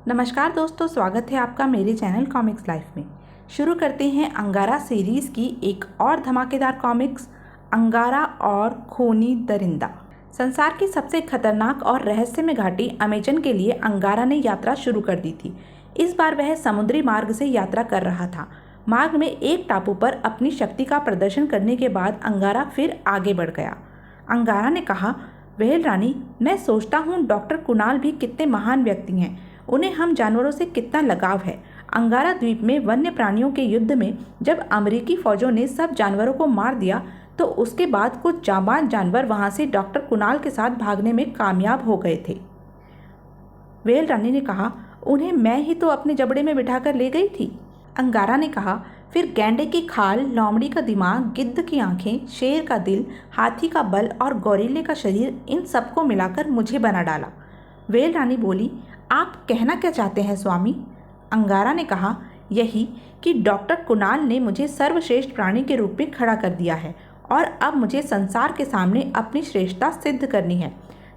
नमस्कार दोस्तों, स्वागत है आपका मेरे चैनल कॉमिक्स लाइफ में। शुरू करते हैं अंगारा सीरीज़ की एक और धमाकेदार कॉमिक्स, अंगारा और खूनी दरिंदा। संसार की सबसे खतरनाक और रहस्यमय घाटी अमेजन के लिए अंगारा ने यात्रा शुरू कर दी थी। इस बार वह समुद्री मार्ग से यात्रा कर रहा था। मार्ग में एक टापू पर अपनी शक्ति का प्रदर्शन करने के बाद अंगारा फिर आगे बढ़ गया। अंगारा ने कहा, व्हेल रानी, मैं सोचता हूँ डॉक्टर कुणाल भी कितने महान व्यक्ति हैं। उन्हें हम जानवरों से कितना लगाव है। अंगारा द्वीप में वन्य प्राणियों के युद्ध में जब अमेरिकी फौजों ने सब जानवरों को मार दिया तो उसके बाद कुछ जाबाज जानवर वहां से डॉक्टर कुणाल के साथ भागने में कामयाब हो गए थे। व्हेल रानी ने कहा, उन्हें मैं ही तो अपने जबड़े में बिठाकर ले गई थी। अंगारा ने कहा, फिर गैंडे की खाल, लोमड़ी का दिमाग, गिद्ध की आंखें, शेर का दिल, हाथी का बल और गौरीले का शरीर, इन सबको मिलाकर मुझे बना डाला। व्हेल रानी बोली, आप कहना क्या चाहते हैं स्वामी? अंगारा ने कहा, यही कि डॉक्टर कुणाल ने मुझे सर्वश्रेष्ठ प्राणी के रूप में खड़ा कर दिया है और अब मुझे संसार के सामने अपनी श्रेष्ठता सिद्ध करनी है।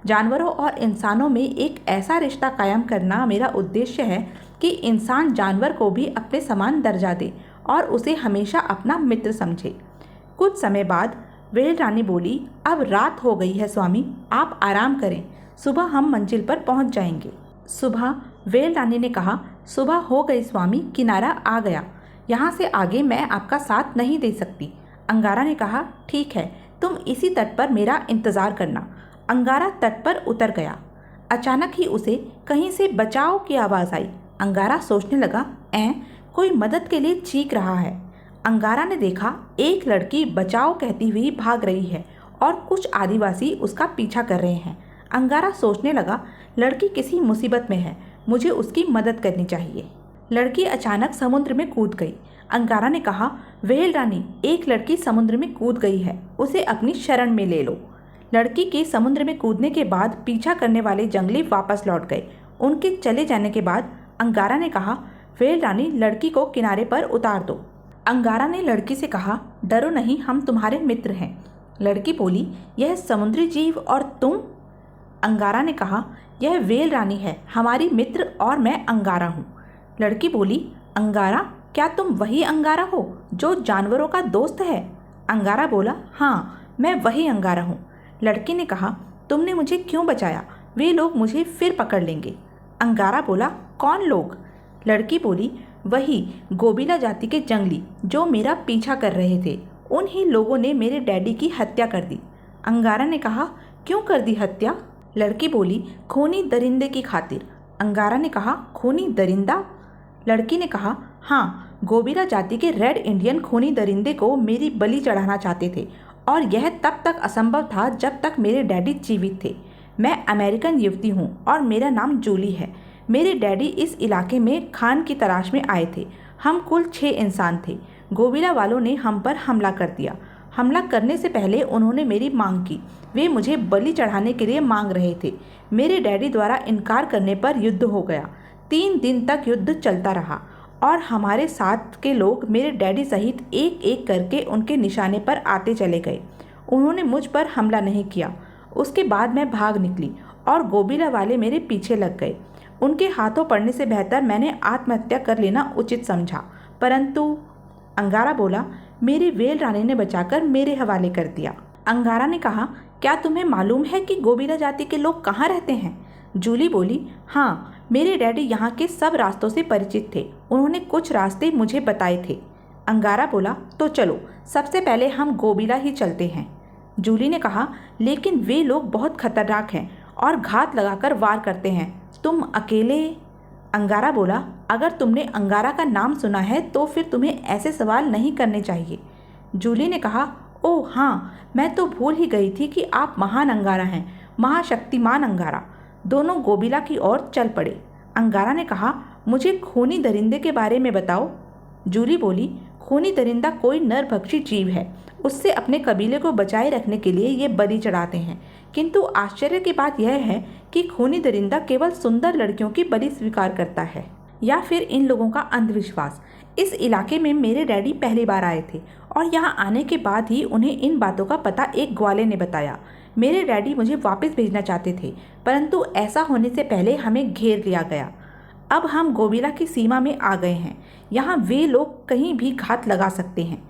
जानवरों और इंसानों में एक ऐसा रिश्ता कायम करना मेरा उद्देश्य है कि इंसान जानवर को भी अपने समान दर्जा दे और उसे हमेशा अपना मित्र समझे। कुछ समय बाद व्हेल रानी बोली, अब रात हो गई है स्वामी, आप आराम करें, सुबह हम मंजिल पर पहुंच जाएंगे। सुबह? व्हेल रानी ने कहा, सुबह हो गई स्वामी, किनारा आ गया, यहाँ से आगे मैं आपका साथ नहीं दे सकती। अंगारा ने कहा, ठीक है, तुम इसी तट पर मेरा इंतज़ार करना। अंगारा तट पर उतर गया। अचानक ही उसे कहीं से बचाओ की आवाज़ आई। अंगारा सोचने लगा, कोई मदद के लिए चीख रहा है। अंगारा ने देखा एक लड़की बचाओ कहती हुई भाग रही है और कुछ आदिवासी उसका पीछा कर रहे हैं। अंगारा सोचने लगा, लड़की किसी मुसीबत में है, मुझे उसकी मदद करनी चाहिए। लड़की अचानक समुद्र में कूद गई। अंगारा ने कहा, व्हेल रानी, एक लड़की समुद्र में कूद गई है, उसे अपनी शरण में ले लो। लड़की के समुद्र में कूदने के बाद पीछा करने वाले जंगली वापस लौट गए। उनके चले जाने के बाद अंगारा ने कहा, व्हेल रानी, लड़की को किनारे पर उतार दो। अंगारा ने लड़की से कहा, डरो नहीं, हम तुम्हारे मित्र हैं। लड़की बोली, यह समुद्री जीव और तुम? अंगारा ने कहा, यह व्हेल रानी है, हमारी मित्र, और मैं अंगारा हूँ। लड़की बोली, अंगारा? क्या तुम वही अंगारा हो जो जानवरों का दोस्त है? अंगारा बोला, हाँ, मैं वही अंगारा हूँ। लड़की ने कहा, तुमने मुझे क्यों बचाया? वे लोग मुझे फिर पकड़ लेंगे। अंगारा बोला, कौन लोग? लड़की बोली, वही गोबिला जाति के जंगली जो मेरा पीछा कर रहे थे। उन्हीं लोगों ने मेरे डैडी की हत्या कर दी। अंगारा ने कहा, क्यों कर दी हत्या? लड़की बोली, खूनी दरिंदे की खातिर। अंगारा ने कहा, खूनी दरिंदा? लड़की ने कहा, हाँ, गोबिला जाति के रेड इंडियन खूनी दरिंदे को मेरी बलि चढ़ाना चाहते थे और यह तब तक असंभव था जब तक मेरे डैडी जीवित थे। मैं अमेरिकन युवती हूँ और मेरा नाम जूली है। मेरे डैडी इस इलाके में खान की तलाश में आए थे। हम कुल 6 इंसान थे। गोबिला वालों ने हम पर हमला कर दिया। हमला करने से पहले उन्होंने मेरी मांग की। वे मुझे बलि चढ़ाने के लिए मांग रहे थे। मेरे डैडी द्वारा इनकार करने पर युद्ध हो गया। 3 दिन तक युद्ध चलता रहा और हमारे साथ के लोग मेरे डैडी सहित एक एक करके उनके निशाने पर आते चले गए। उन्होंने मुझ पर हमला नहीं किया। उसके बाद मैं भाग निकली और गोबिला वाले मेरे पीछे लग गए। उनके हाथों पड़ने से बेहतर मैंने आत्महत्या कर लेना उचित समझा, परंतु अंगारा बोला, मेरी व्हेल रानी ने बचाकर मेरे हवाले कर दिया। अंगारा ने कहा, क्या तुम्हें मालूम है कि गोबिला जाति के लोग कहाँ रहते हैं? जूली बोली, हाँ, मेरे डैडी यहाँ के सब रास्तों से परिचित थे। उन्होंने कुछ रास्ते मुझे बताए थे। अंगारा बोला, तो चलो, सबसे पहले हम गोबिला ही चलते हैं। जूली ने कहा, लेकिन वे लोग बहुत खतरनाक हैं और घात लगाकर वार करते हैं। तुम अकेले? अंगारा बोला, अगर तुमने अंगारा का नाम सुना है तो फिर तुम्हें ऐसे सवाल नहीं करने चाहिए। जूली ने कहा, ओह हाँ, मैं तो भूल ही गई थी कि आप महान अंगारा हैं, महाशक्तिमान अंगारा। दोनों गोबिला की ओर चल पड़े। अंगारा ने कहा, मुझे खूनी दरिंदे के बारे में बताओ। जूली बोली, खूनी दरिंदा कोई नरभक्षी जीव है। उससे अपने कबीले को बचाए रखने के लिए ये बलि चढ़ाते हैं। किंतु आश्चर्य की बात यह है कि खूनी दरिंदा केवल सुंदर लड़कियों की बलि स्वीकार करता है। या फिर इन लोगों का अंधविश्वास। इस इलाके में मेरे डैडी पहली बार आए थे और यहाँ आने के बाद ही उन्हें इन बातों का पता एक ग्वाले ने बताया। मेरे डैडी मुझे वापस भेजना चाहते थे, परंतु ऐसा होने से पहले हमें घेर लिया गया। अब हम गोबिला की सीमा में आ गए हैं। यहाँ वे लोग कहीं भी घात लगा सकते हैं।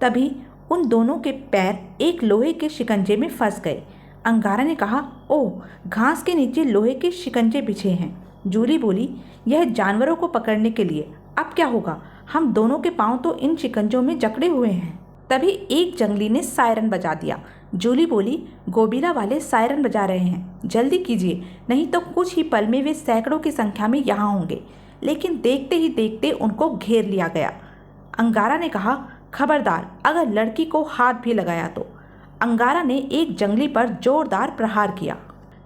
तभी उन दोनों के पैर एक लोहे के शिकंजे में फंस गए। अंगारा ने कहा, ओह, घास के नीचे लोहे के शिकंजे बिछे हैं। जूली बोली, यह जानवरों को पकड़ने के लिए। अब क्या होगा? हम दोनों के पांव तो इन शिकंजों में जकड़े हुए हैं। तभी एक जंगली ने सायरन बजा दिया। जूली बोली, गोबिला वाले सायरन बजा रहे हैं, जल्दी कीजिए, नहीं तो कुछ ही पल में वे सैकड़ों की संख्या में यहाँ होंगे। लेकिन देखते ही देखते उनको घेर लिया गया। अंगारा ने कहा, खबरदार, अगर लड़की को हाथ भी लगाया तो। अंगारा ने एक जंगली पर जोरदार प्रहार किया।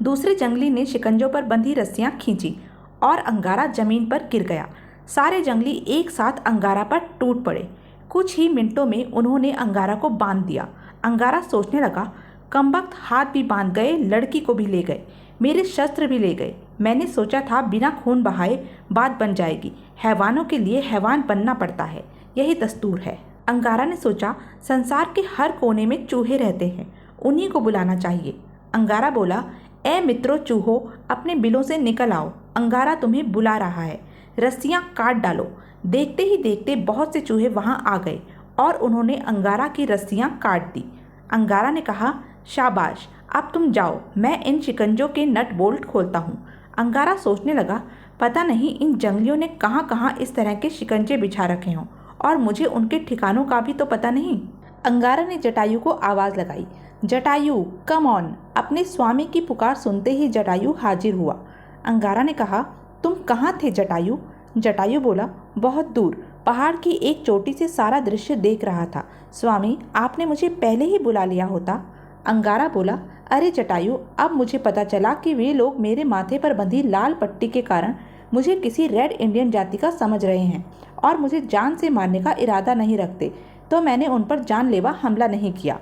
दूसरे जंगली ने शिकंजों पर बंधी रस्सियां खींची और अंगारा जमीन पर गिर गया। सारे जंगली एक साथ अंगारा पर टूट पड़े। कुछ ही मिनटों में उन्होंने अंगारा को बांध दिया। अंगारा सोचने लगा, कमबख्त, हाथ भी बांध गए, लड़की को भी ले गए, मेरे शस्त्र भी ले गए। मैंने सोचा था बिना खून बहाए बात बन जाएगी। हैवानों के लिए हैवान बनना पड़ता है, यही दस्तूर है। अंगारा ने सोचा, संसार के हर कोने में चूहे रहते हैं, उन्हीं को बुलाना चाहिए। अंगारा बोला, ए मित्रों चूहों, अपने बिलों से निकल आओ, अंगारा तुम्हें बुला रहा है, रस्सियां काट डालो। देखते ही देखते बहुत से चूहे वहां आ गए और उन्होंने अंगारा की रस्सियां काट दी। अंगारा ने कहा, शाबाश, अब तुम जाओ, मैं इन शिकंजों के नट बोल्ट खोलता हूँ। अंगारा सोचने लगा, पता नहीं इन जंगलियों ने कहाँ कहाँ इस तरह के शिकंजे बिछा रखे हों और मुझे उनके ठिकानों का भी तो पता नहीं। अंगारा ने जटायु को आवाज़ लगाई, जटायु कम ऑन। अपने स्वामी की पुकार सुनते ही जटायु हाजिर हुआ। अंगारा ने कहा, तुम कहाँ थे जटायु? जटायु बोला, बहुत दूर, पहाड़ की एक चोटी से सारा दृश्य देख रहा था। स्वामी, आपने मुझे पहले ही बुला लिया होता। अंगारा बोला, अरे जटायु, अब मुझे पता चला कि वे लोग मेरे माथे पर बंधी लाल पट्टी के कारण मुझे किसी रेड इंडियन जाति का समझ रहे हैं और मुझे जान से मारने का इरादा नहीं रखते, तो मैंने उन पर जानलेवा हमला नहीं किया।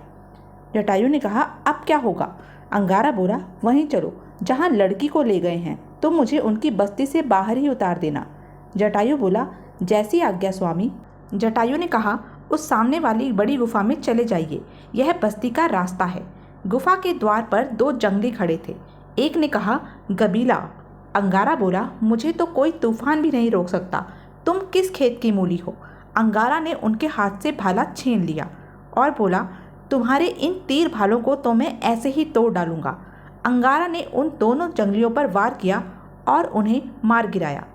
जटायु ने कहा, अब क्या होगा? अंगारा बोला, वहीं चलो जहाँ लड़की को ले गए हैं, तुम मुझे उनकी बस्ती से बाहर ही उतार देना। जटायु बोला, जैसी आज्ञा स्वामी। जटायु ने कहा, उस सामने वाली बड़ी गुफा में चले जाइए, यह बस्ती का रास्ता है। गुफा के द्वार पर दो जंगली खड़े थे। एक ने कहा, गबीला। अंगारा बोला, मुझे तो कोई तूफान भी नहीं रोक सकता, तुम किस खेत की मूली हो? अंगारा ने उनके हाथ से भाला छीन लिया और बोला, तुम्हारे इन तीर भालों को तो मैं ऐसे ही तोड़ डालूंगा। अंगारा ने उन दोनों जंगलियों पर वार किया और उन्हें मार गिराया।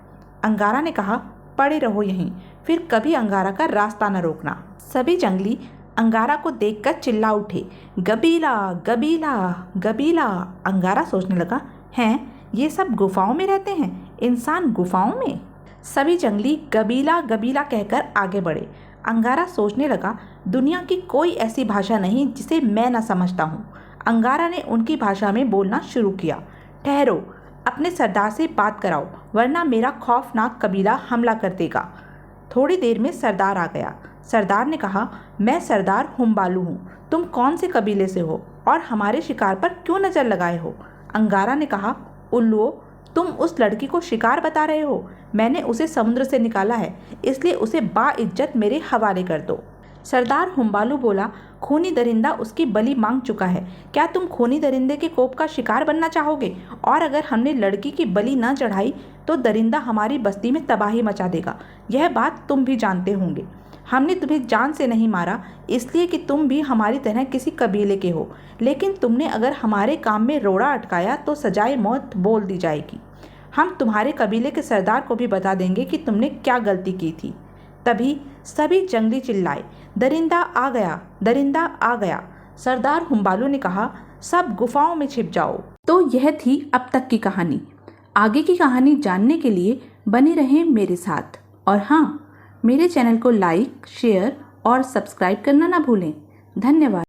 अंगारा ने कहा, पड़े रहो यहीं, फिर कभी अंगारा का रास्ता न रोकना। सभी जंगली अंगारा को देखकर चिल्ला उठे, गबीला गबीला गबीला। अंगारा सोचने लगा, हैं, ये सब गुफाओं में रहते हैं, इंसान गुफाओं में? सभी जंगली गबीला गबीला कहकर आगे बढ़े। अंगारा सोचने लगा, दुनिया की कोई ऐसी भाषा नहीं जिसे मैं न समझता हूँ। अंगारा ने उनकी भाषा में बोलना शुरू किया, ठहरो, अपने सरदार से बात कराओ, वरना मेरा खौफनाक कबीला हमला कर देगा। थोड़ी देर में सरदार आ गया। सरदार ने कहा, मैं सरदार हुम्बालू हूँ, तुम कौन से कबीले से हो और हमारे शिकार पर क्यों नज़र लगाए हो? अंगारा ने कहा, उल्लुओं, तुम उस लड़की को शिकार बता रहे हो? मैंने उसे समुद्र से निकाला है, इसलिए उसे बाइज्जत मेरे हवाले कर दो। सरदार हुम्बालू बोला, खूनी दरिंदा उसकी बलि मांग चुका है, क्या तुम खूनी दरिंदे के कोप का शिकार बनना चाहोगे? और अगर हमने लड़की की बलि न चढ़ाई तो दरिंदा हमारी बस्ती में तबाही मचा देगा, यह बात तुम भी जानते होंगे। हमने तुम्हें जान से नहीं मारा इसलिए कि तुम भी हमारी तरह किसी कबीले के हो, लेकिन तुमने अगर हमारे काम में रोड़ा अटकाया तो सजाए मौत बोल दी जाएगी। हम तुम्हारे कबीले के सरदार को भी बता देंगे कि तुमने क्या गलती की थी। तभी सभी जंगली चिल्लाए, दरिंदा आ गया, दरिंदा आ गया। सरदार हुम्बालू ने कहा, सब गुफाओं में छिप जाओ। तो यह थी अब तक की कहानी। आगे की कहानी जानने के लिए बने रहें मेरे साथ। और हाँ, मेरे चैनल को लाइक, शेयर और सब्सक्राइब करना ना भूलें। धन्यवाद।